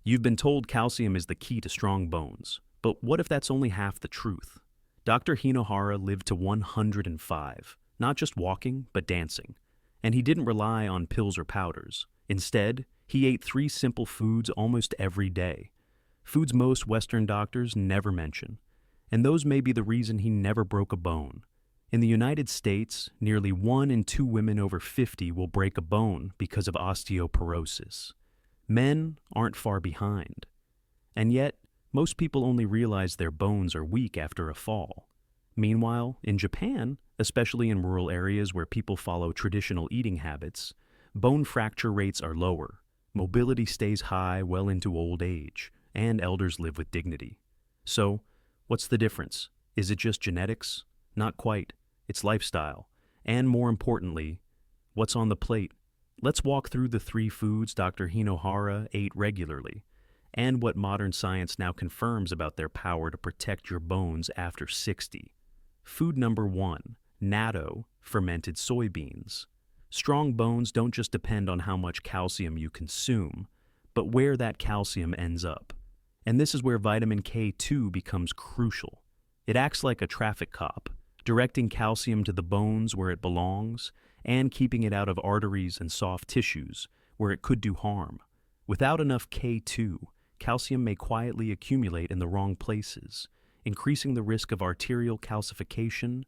You've been told calcium is the key to strong bones, but what if that's only half the truth? Dr. Hinohara lived to 105, not just walking, but dancing. And he didn't rely on pills or powders. Instead, he ate three simple foods almost every day. Foods most Western doctors never mention. And those may be the reason he never broke a bone. In the United States, nearly 1 in 2 women over 50 will break a bone because of osteoporosis. Men aren't far behind. And yet, most people only realize their bones are weak after a fall. Meanwhile, in Japan, especially in rural areas where people follow traditional eating habits, bone fracture rates are lower, mobility stays high well into old age, and elders live with dignity. So, what's the difference? Is it just genetics? Not quite. It's lifestyle. And more importantly, what's on the plate? Let's walk through the 3 foods Dr. Hinohara ate regularly, and what modern science now confirms about their power to protect your bones after 60. Food number 1, natto, fermented soybeans. Strong bones don't just depend on how much calcium you consume, but where that calcium ends up. And this is where vitamin K2 becomes crucial. It acts like a traffic cop, directing calcium to the bones where it belongs, and keeping it out of arteries and soft tissues where it could do harm. Without enough K2, calcium may quietly accumulate in the wrong places, increasing the risk of arterial calcification,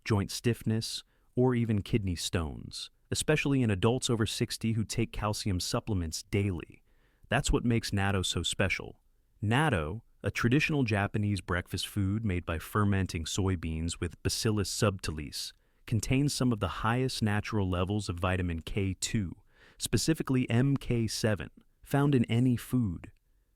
joint stiffness, or even kidney stones, especially in adults over 60 who take calcium supplements daily. That's what makes natto so special. Natto, a traditional Japanese breakfast food made by fermenting soybeans with Bacillus subtilis, contains some of the highest natural levels of vitamin K2, specifically MK7, found in any food.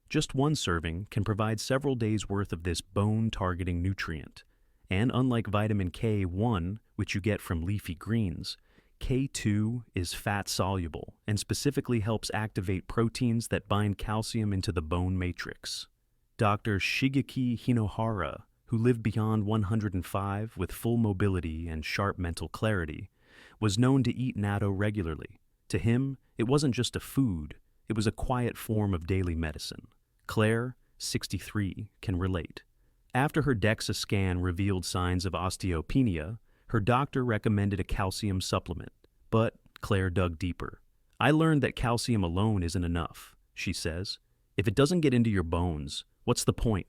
Just one serving can provide several days' worth of this bone-targeting nutrient. And unlike vitamin K1, which you get from leafy greens, K2 is fat-soluble and specifically helps activate proteins that bind calcium into the bone matrix. Dr. Shigeaki Hinohara, who lived beyond 105 with full mobility and sharp mental clarity, was known to eat natto regularly. To him, it wasn't just a food, it was a quiet form of daily medicine. Claire, 63, can relate. After her DEXA scan revealed signs of osteopenia, her doctor recommended a calcium supplement, but Claire dug deeper. "I learned that calcium alone isn't enough," she says. "If it doesn't get into your bones, what's the point?"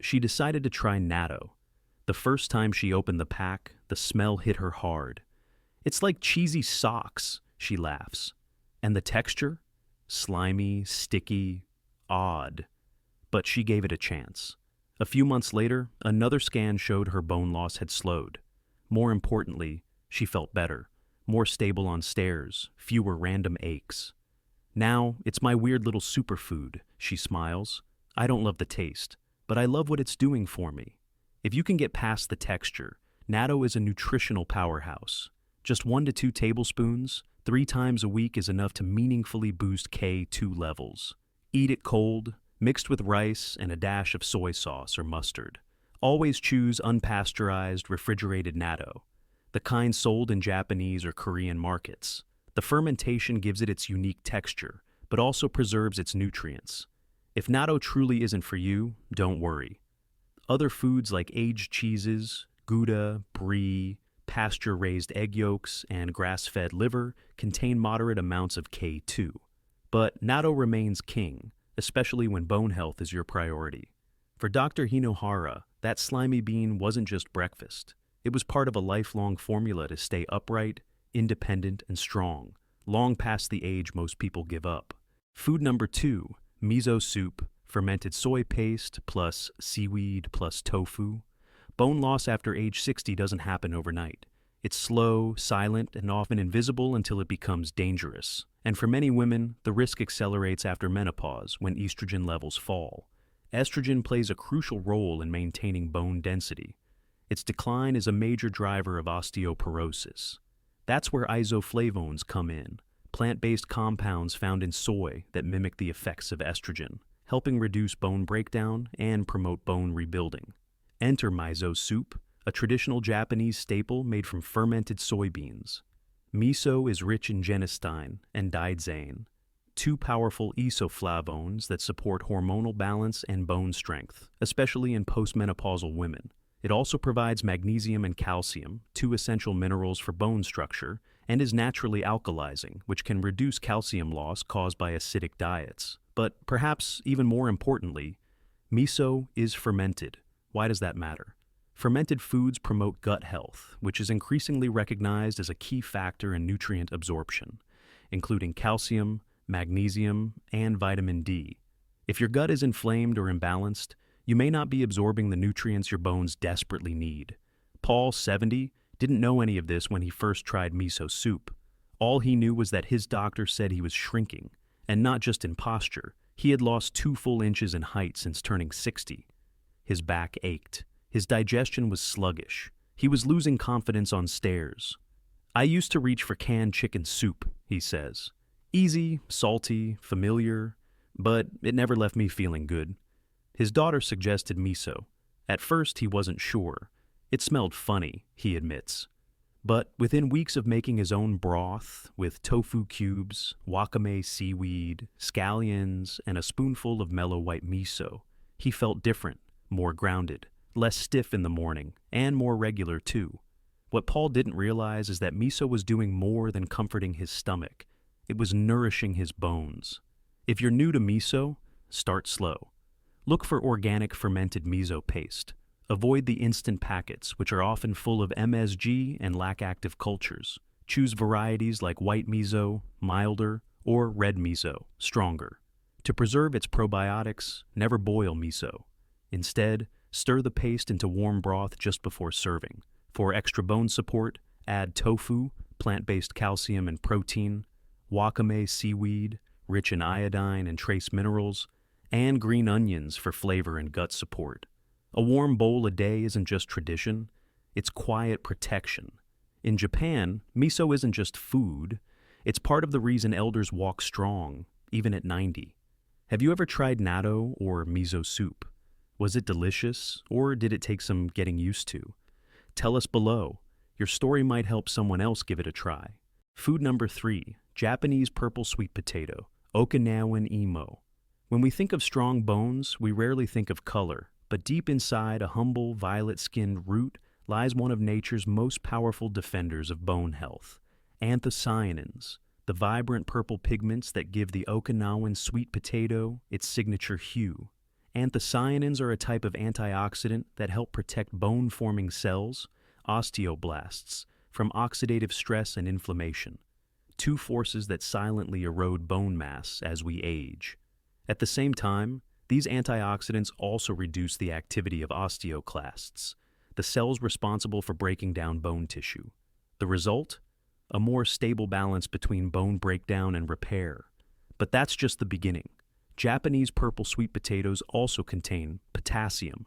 She decided to try natto. The first time she opened the pack, the smell hit her hard. "It's like cheesy socks," she laughs. "And the texture? Slimy, sticky, odd." But she gave it a chance. A few months later, another scan showed her bone loss had slowed. More importantly, she felt better, more stable on stairs, fewer random aches. "Now, it's my weird little superfood," she smiles. "I don't love the taste, but I love what it's doing for me." If you can get past the texture, natto is a nutritional powerhouse. Just 1 to 2 tablespoons, 3 times a week is enough to meaningfully boost K2 levels. Eat it cold, mixed with rice and a dash of soy sauce or mustard. Always choose unpasteurized, refrigerated natto, the kind sold in Japanese or Korean markets. The fermentation gives it its unique texture, but also preserves its nutrients. If natto truly isn't for you, don't worry. Other foods like aged cheeses, Gouda, brie, pasture-raised egg yolks, and grass-fed liver contain moderate amounts of K2. But natto remains king, especially when bone health is your priority. For Dr. Hinohara, that slimy bean wasn't just breakfast. It was part of a lifelong formula to stay upright, independent, and strong, long past the age most people give up. Food number 2, miso soup, fermented soy paste, plus seaweed, plus tofu. Bone loss after age 60 doesn't happen overnight. It's slow, silent, and often invisible until it becomes dangerous. And for many women, the risk accelerates after menopause when estrogen levels fall. Estrogen plays a crucial role in maintaining bone density. Its decline is a major driver of osteoporosis. That's where isoflavones come in, plant-based compounds found in soy that mimic the effects of estrogen, helping reduce bone breakdown and promote bone rebuilding. Enter miso soup, a traditional Japanese staple made from fermented soybeans. Miso is rich in genistein and daidzein, two powerful isoflavones that support hormonal balance and bone strength, especially in postmenopausal women. It also provides magnesium and calcium, two essential minerals for bone structure, and is naturally alkalizing, which can reduce calcium loss caused by acidic diets. But perhaps even more importantly, miso is fermented. Why does that matter? Fermented foods promote gut health, which is increasingly recognized as a key factor in nutrient absorption, including calcium, magnesium, and vitamin D. If your gut is inflamed or imbalanced, you may not be absorbing the nutrients your bones desperately need. Paul, 70, didn't know any of this when he first tried miso soup. All he knew was that his doctor said he was shrinking, and not just in posture. He had lost 2 full inches in height since turning 60. His back ached. His digestion was sluggish. He was losing confidence on stairs. I used to reach for canned chicken soup, he says. Easy, salty, familiar, but it never left me feeling good. His daughter suggested miso. At first, he wasn't sure. It smelled funny, he admits. But within weeks of making his own broth with tofu cubes, wakame seaweed, scallions, and a spoonful of mellow white miso, he felt different, more grounded, less stiff in the morning, and more regular too. What Paul didn't realize is that miso was doing more than comforting his stomach. It was nourishing his bones. If you're new to miso, start slow. Look for organic fermented miso paste. Avoid the instant packets, which are often full of MSG and lack active cultures. Choose varieties like white miso, milder, or red miso, stronger. To preserve its probiotics, never boil miso. Instead, stir the paste into warm broth just before serving. For extra bone support, add tofu, plant-based calcium and protein, wakame seaweed, rich in iodine and trace minerals, and green onions for flavor and gut support. A warm bowl a day isn't just tradition, it's quiet protection. In Japan, miso isn't just food, it's part of the reason elders walk strong, even at 90. Have you ever tried natto or miso soup? Was it delicious, or did it take some getting used to? Tell us below. Your story might help someone else give it a try. Food number 3, Japanese purple sweet potato, Okinawan imo. When we think of strong bones, we rarely think of color, but deep inside a humble, violet-skinned root lies one of nature's most powerful defenders of bone health, anthocyanins, the vibrant purple pigments that give the Okinawan sweet potato its signature hue. Anthocyanins are a type of antioxidant that help protect bone-forming cells, osteoblasts, from oxidative stress and inflammation, 2 forces that silently erode bone mass as we age. At the same time, these antioxidants also reduce the activity of osteoclasts, the cells responsible for breaking down bone tissue. The result? A more stable balance between bone breakdown and repair. But that's just the beginning. Japanese purple sweet potatoes also contain potassium,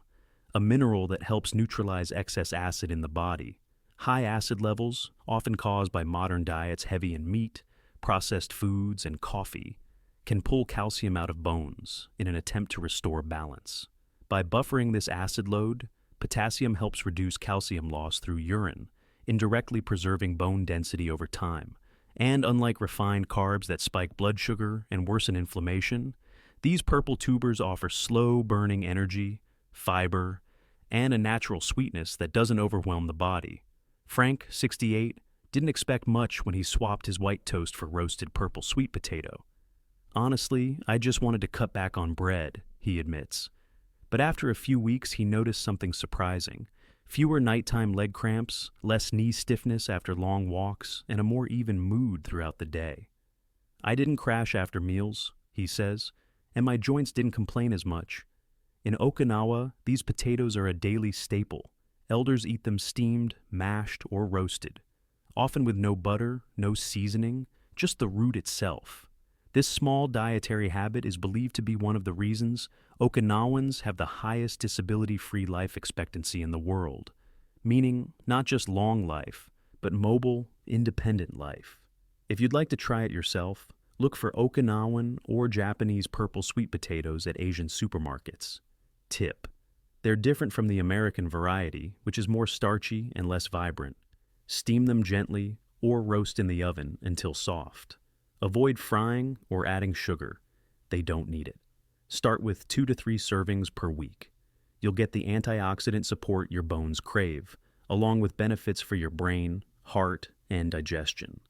a mineral that helps neutralize excess acid in the body. High acid levels, often caused by modern diets heavy in meat, processed foods, and coffee, can pull calcium out of bones in an attempt to restore balance. By buffering this acid load, potassium helps reduce calcium loss through urine, indirectly preserving bone density over time. And unlike refined carbs that spike blood sugar and worsen inflammation, these purple tubers offer slow-burning energy, fiber, and a natural sweetness that doesn't overwhelm the body. Frank, 68, didn't expect much when he swapped his white toast for roasted purple sweet potato. Honestly, I just wanted to cut back on bread, he admits. But after a few weeks, he noticed something surprising. Fewer nighttime leg cramps, less knee stiffness after long walks, and a more even mood throughout the day. I didn't crash after meals, he says, and my joints didn't complain as much. In Okinawa, these potatoes are a daily staple. Elders eat them steamed, mashed, or roasted, often with no butter, no seasoning, just the root itself. This small dietary habit is believed to be one of the reasons Okinawans have the highest disability-free life expectancy in the world, meaning not just long life, but mobile, independent life. If you'd like to try it yourself, look for Okinawan or Japanese purple sweet potatoes at Asian supermarkets. Tip: they're different from the American variety, which is more starchy and less vibrant. Steam them gently or roast in the oven until soft. Avoid frying or adding sugar. They don't need it. Start with 2 to 3 servings per week. You'll get the antioxidant support your bones crave, along with benefits for your brain, heart, and digestion.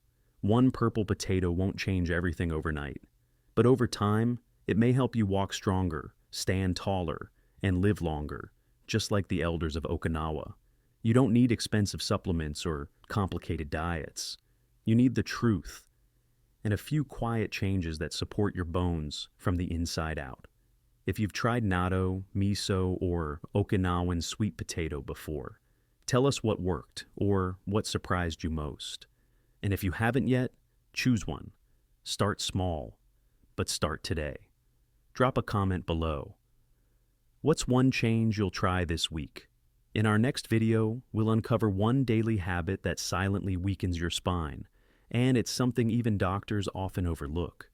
One purple potato won't change everything overnight, but over time, it may help you walk stronger, stand taller, and live longer, just like the elders of Okinawa. You don't need expensive supplements or complicated diets. You need the truth and a few quiet changes that support your bones from the inside out. If you've tried natto, miso, or Okinawan sweet potato before, tell us what worked or what surprised you most. And if you haven't yet, choose one. Start small, but start today. Drop a comment below. What's one change you'll try this week? In our next video, we'll uncover one daily habit that silently weakens your spine, and it's something even doctors often overlook.